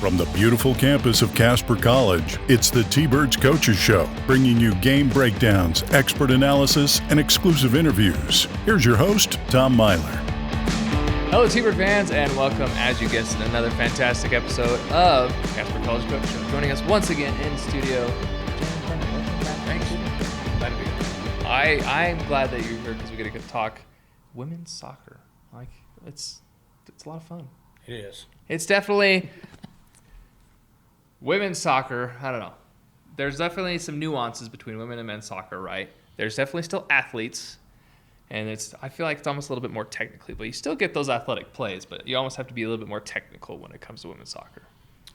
From the beautiful campus of Casper College, it's the T-Birds Coaches Show, bringing you game breakdowns, expert analysis, and exclusive interviews. Here's your host, Tom Myler. Hello, T-Bird fans, and welcome, as you guessed, to another fantastic episode of Casper College Coach Show. Joining us once again in studio, thanks. Glad to be here. I'm glad that you're here because we get to talk women's soccer. Like, it's a lot of fun. It is. It's definitely women's soccer. I don't know. There's definitely some nuances between women and men's soccer, right? There's definitely still athletes, and I feel like it's almost a little bit more technically, but you still get those athletic plays, but you almost have to be a little bit more technical when it comes to women's soccer.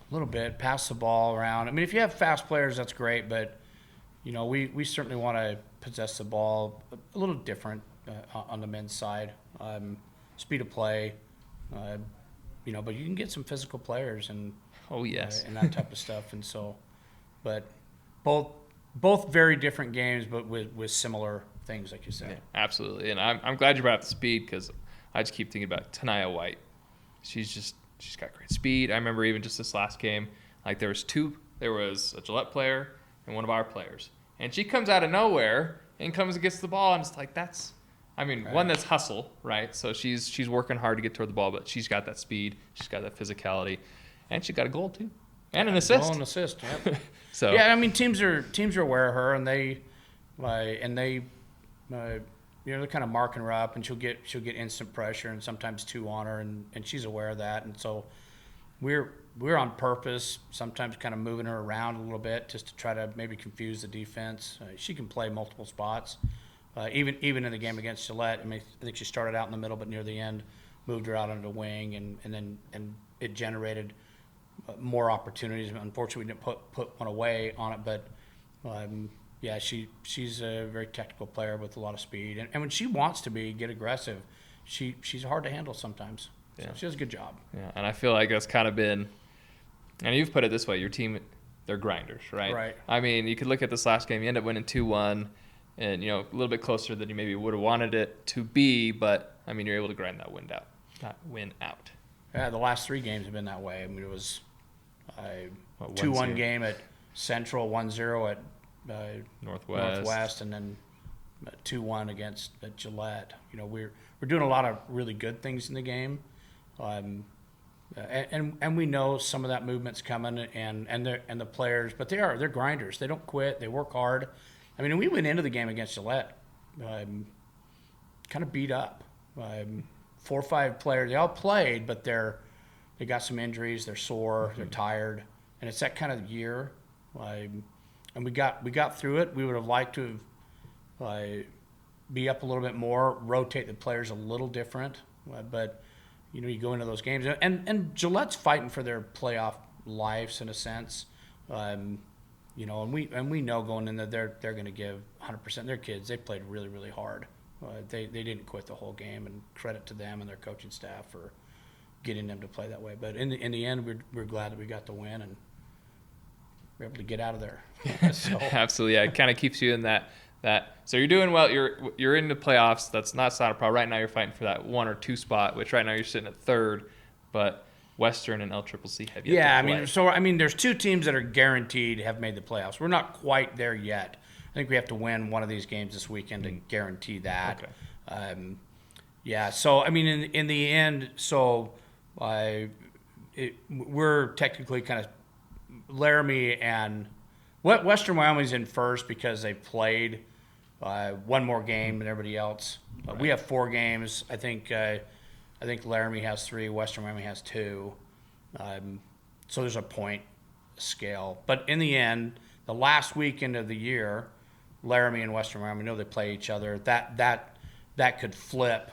A little bit. Pass the ball around. I mean, if you have fast players, that's great, but, you know, we certainly want to possess the ball a little different on the men's side. Speed of play, you know, but you can get some physical players and and that type of stuff. And so, but both very different games, but with similar things, like you said. Yeah, absolutely. And I'm glad you brought up the speed because I just keep thinking about Tania White. She's got great speed. I remember even just this last game, like there was a Gillette player and one of our players, and she comes out of nowhere and comes and gets the ball, and it's like one that's hustle, right? So she's working hard to get toward the ball, but she's got that speed, she's got that physicality, and she got a goal too, and an assist. Goal and assist, yep. So yeah, I mean teams are aware of her, and they they're kind of marking her up, and she'll get instant pressure and sometimes two on her, and she's aware of that, and so we're on purpose sometimes kind of moving her around a little bit just to try to maybe confuse the defense. She can play multiple spots. Even in the game against Gillette, I mean, I think she started out in the middle, but near the end, moved her out on the wing, and it generated more opportunities. Unfortunately, we didn't put one away on it, but yeah, she's a very technical player with a lot of speed, and when she wants to get aggressive, she's hard to handle sometimes. So she does a good job. Yeah, and I feel like that's kind of been, and you've put it this way: your team, they're grinders, right? Right. I mean, you could look at this last game; you end up winning 2-1. And, you know, a little bit closer than you maybe would have wanted it to be, but, I mean, you're able to grind that win out. Yeah, the last three games have been that way. I mean, it was a 2-1 game at Central, 1-0 at Northwest, and then 2-1 against Gillette. You know, we're doing a lot of really good things in the game, and we know some of that movement's coming, and the players, but they're grinders. They don't quit. They work hard. I mean, we went into the game against Gillette kind of beat up. 4 or 5 players, they all played, but they got some injuries. They're sore. They're tired, and it's that kind of year. And we got through it. We would have liked to have be up a little bit more, rotate the players a little different. But you know, you go into those games, and Gillette's fighting for their playoff lives in a sense. You know, and we know going in there they're going to give 100%. Their kids, they played really, really hard. They didn't quit the whole game, and credit to them and their coaching staff for getting them to play that way. But in the end, we're glad that we got the win and we're able to get out of there. So. Absolutely, yeah. It kind of keeps you in that. So you're doing well. You're in the playoffs. That's not a problem. Right now, you're fighting for that 1 or 2 spot, which right now you're sitting at 3rd, but Western and LCCC have yet to play. I mean, there's 2 teams that are guaranteed have made the playoffs. We're not quite there yet. I think we have to win one of these games this weekend to guarantee that. Okay. Yeah. So I mean, in the end, we're technically kind of Laramie and Western Wyoming's in first because they played one more game than everybody else. Right. We have 4 games. I think Laramie has 3, Western Wyoming has 2. So there's a point scale. But in the end, the last weekend of the year, Laramie and Western Wyoming know they play each other. That could flip.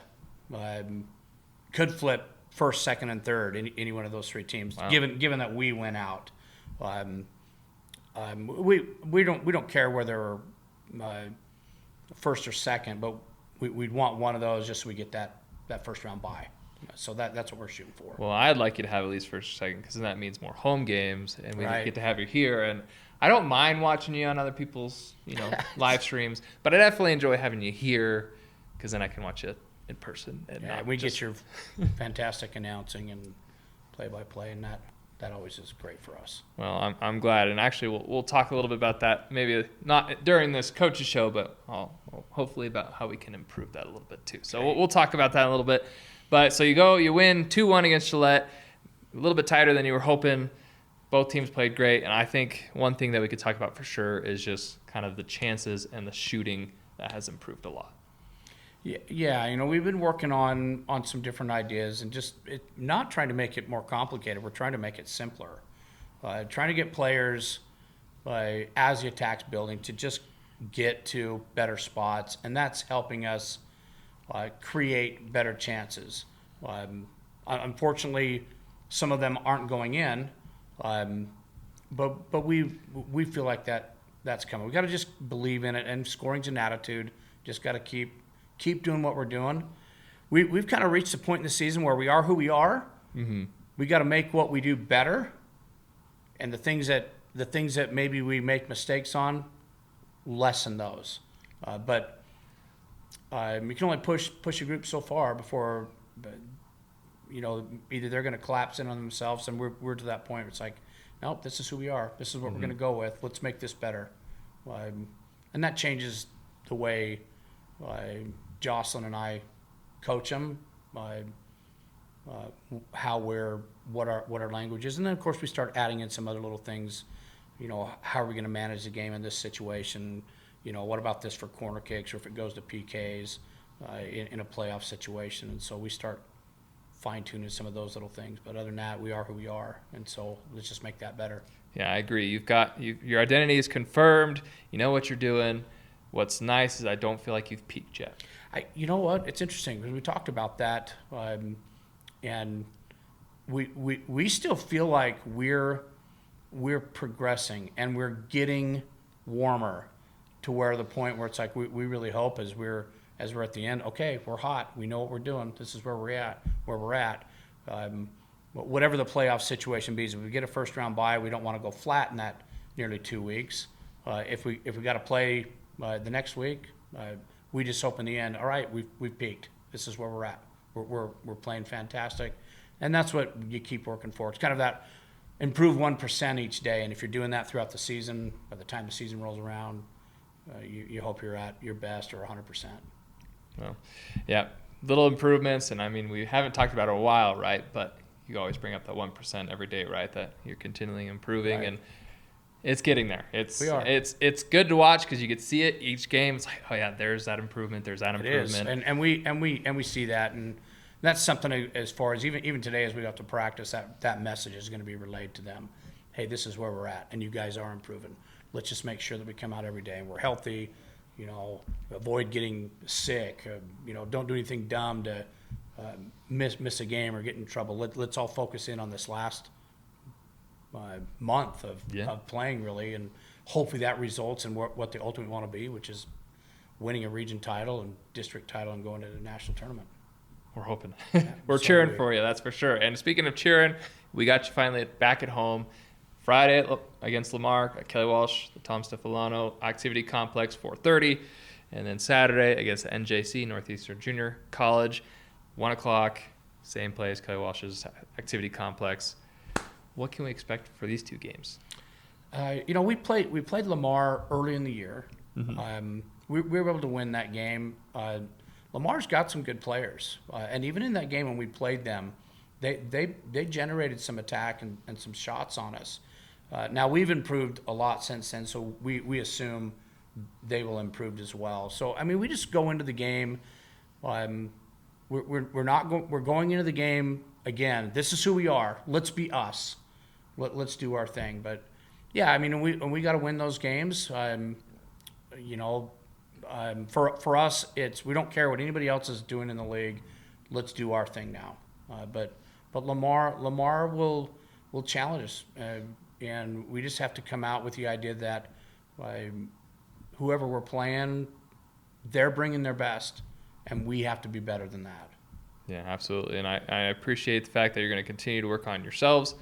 Could flip first, second, and third in any one of those 3 teams. Wow. Given that we went out, we don't care whether first or second, but we'd want one of those just so we get that first round bye. So that's what we're shooting for. Well, I'd like you to have at least first or second because then that means more home games, and we get to have you here. And I don't mind watching you on other people's live streams, but I definitely enjoy having you here because then I can watch it in person. And get your fantastic announcing and play-by-play and that. that always is great for us. Well, I'm glad, and actually we'll talk a little bit about that, maybe not during this coaches show, but hopefully about how we can improve that a little bit too. So we'll talk about that a little bit. But so you win 2-1 against Gillette, a little bit tighter than you were hoping. Both teams played great, and I think one thing that we could talk about for sure is just kind of the chances and the shooting that has improved a lot. Yeah, we've been working on some different ideas and just not trying to make it more complicated. We're trying to make it simpler. Trying to get players, as the attack's building, to just get to better spots, and that's helping us create better chances. Unfortunately, some of them aren't going in, but we feel like that's coming. We got to just believe in it, and scoring's an attitude. Just got to keep doing what we're doing. We've kind of reached the point in the season where we are who we are. Mm-hmm. We got to make what we do better, and the things that maybe we make mistakes on, lessen those. But we can only push a group so far before, either they're going to collapse in on themselves, and we're to that point where it's like, nope, this is who we are. This is what we're going to go with. Let's make this better. And that changes the way Jocelyn and I coach them, what our language is, and then of course we start adding in some other little things. How are we going to manage the game in this situation? What about this for corner kicks, or if it goes to PKs in a playoff situation? And so we start fine-tuning some of those little things. But other than that, we are who we are, and so let's just make that better. Yeah, I agree. Your identity is confirmed. You know what you're doing. What's nice is I don't feel like you've peaked yet. You know what? It's interesting because we talked about that, and we still feel like we're progressing and we're getting warmer to where the point where it's like we really hope as we're at the end. Okay, we're hot. We know what we're doing. This is where we're at. Whatever the playoff situation be, if we get a first round bye, we don't want to go flat in that nearly 2 weeks. If we got to play the next week, we just hope in the end, all right, we've peaked. This is where we're at. We're playing fantastic, and that's what you keep working for. It's kind of that improve 1% each day, and if you're doing that throughout the season, by the time the season rolls around, you hope you're at your best or 100%. Well, yeah, little improvements, and I mean we haven't talked about it in a while, right? But you always bring up that 1% every day, right? That you're continually improving, right. And it's getting there. It's good to watch because you can see it each game. It's like, oh yeah, there's that improvement. There's that improvement. It is. And we see that, and that's something as far as even today as we have to practice, that message is going to be relayed to them. Hey, this is where we're at, and you guys are improving. Let's just make sure that we come out every day and we're healthy. Avoid getting sick. Don't do anything dumb to miss a game or get in trouble. Let's all focus in on this last month of playing, really, and hopefully that results in what they ultimately want to be, which is winning a region title and district title and going to the national tournament. We're hoping. We're cheering for you, that's for sure. And speaking of cheering, we got you finally back at home. Friday against Lamar at Kelly Walsh, the Tom Stefano Activity Complex, 4:30. And then Saturday against NJC, Northeastern Junior College, 1 o'clock, same place, Kelly Walsh's Activity Complex. What can we expect for these two games? We played Lamar early in the year. Mm-hmm. We were able to win that game. Lamar's got some good players, and even in that game when we played them, they generated some attack and some shots on us. Now we've improved a lot since then, so we assume they will improve as well. So I mean, we just go into the game. We're going into the game again. This is who we are. Let's be us. Let's do our thing. But yeah, I mean, we got to win those games. For us, we don't care what anybody else is doing in the league. Let's do our thing now. But Lamar will challenge us, and we just have to come out with the idea that whoever we're playing, they're bringing their best, and we have to be better than that. Yeah, absolutely. And I appreciate the fact that you're going to continue to work on yourselves.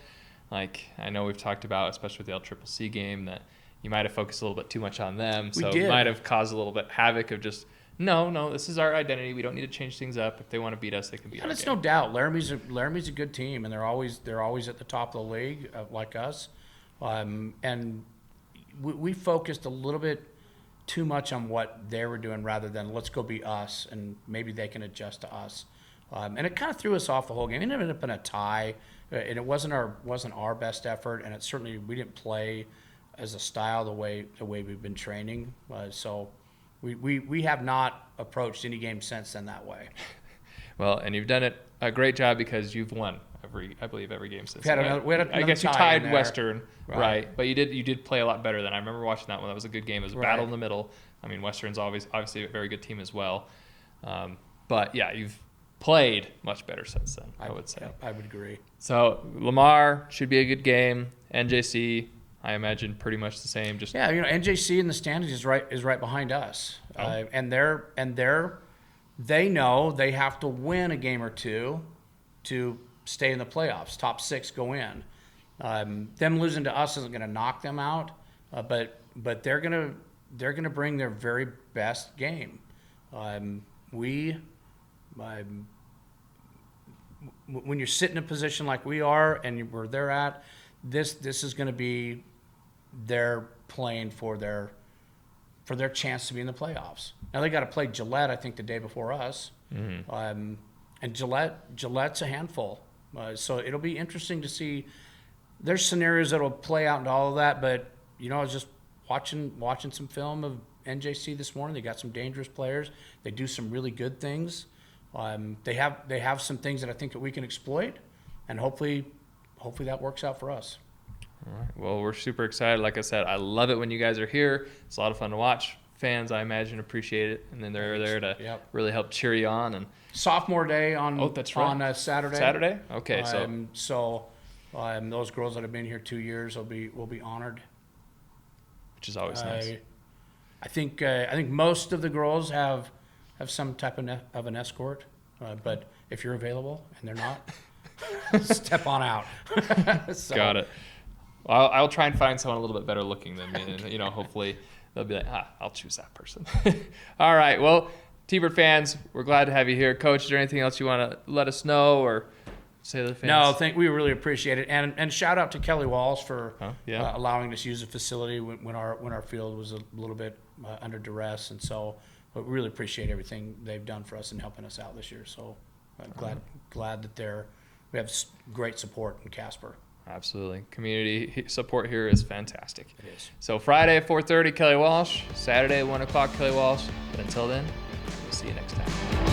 Like I know we've talked about, especially with the LCCC game, that you might have focused a little bit too much on them. So it might have caused a little bit havoc of just no, this is our identity. We don't need to change things up. If they want to beat us, they can beat us. And it's no doubt Laramie's a good team, and they're always at the top of the league, like us. And we focused a little bit too much on what they were doing rather than let's go be us, and maybe they can adjust to us. And it kind of threw us off the whole game. It ended up in a tie, and it wasn't our best effort, and it certainly we didn't play as a style the way we've been training. So we have not approached any game since then that way. Well, and you've done a great job because you've won I believe every game since. We had another I guess you tied Western, right? But you did play a lot better than I remember watching that one. That was a good game. It was a battle in the middle. I mean, Western's obviously a very good team as well. But yeah, you've played much better since then, I would say. Yeah, I would agree. So Lamar should be a good game. NJC, I imagine, pretty much the same. Just NJC in the standings is right behind us, and they know they have to win a game or two to stay in the playoffs. Top 6 go in. Them losing to us isn't going to knock them out, but they're gonna bring their very best game. When you're sitting in a position like we are and where they're at, this is going to be their playing for their chance to be in the playoffs. Now they got to play Gillette, I think, the day before us, and Gillette's a handful. So it'll be interesting to see. There's scenarios that'll play out into all of that, but I was just watching some film of NJC this morning. They got some dangerous players. They do some really good things. They have some things that I think that we can exploit, and hopefully that works out for us. All right. Well, we're super excited. Like I said, I love it when you guys are here. It's a lot of fun to watch. Fans, I imagine, appreciate it, and then they're there to really help cheer you on. And sophomore day on on Saturday. Saturday, okay. So those girls that have been here 2 years will be honored, which is always nice. I think most of the girls have some type of an escort, but if you're available and they're not, step on out. Got it. Well, I'll try and find someone a little bit better looking than me, and hopefully they'll be like, I'll choose that person. All right. Well, T-Bird fans, we're glad to have you here. Coach, is there anything else you want to let us know or say to the fans? No, we really appreciate it, and shout out to Kelly Walls for allowing us to use the facility when our field was a little bit under duress, and so we really appreciate everything they've done for us and helping us out this year. So glad that we have great support in Casper. Absolutely. Community support here is fantastic. It is. So Friday at 4:30, Kelly Walsh. Saturday at 1 o'clock, Kelly Walsh. But until then, we'll see you next time.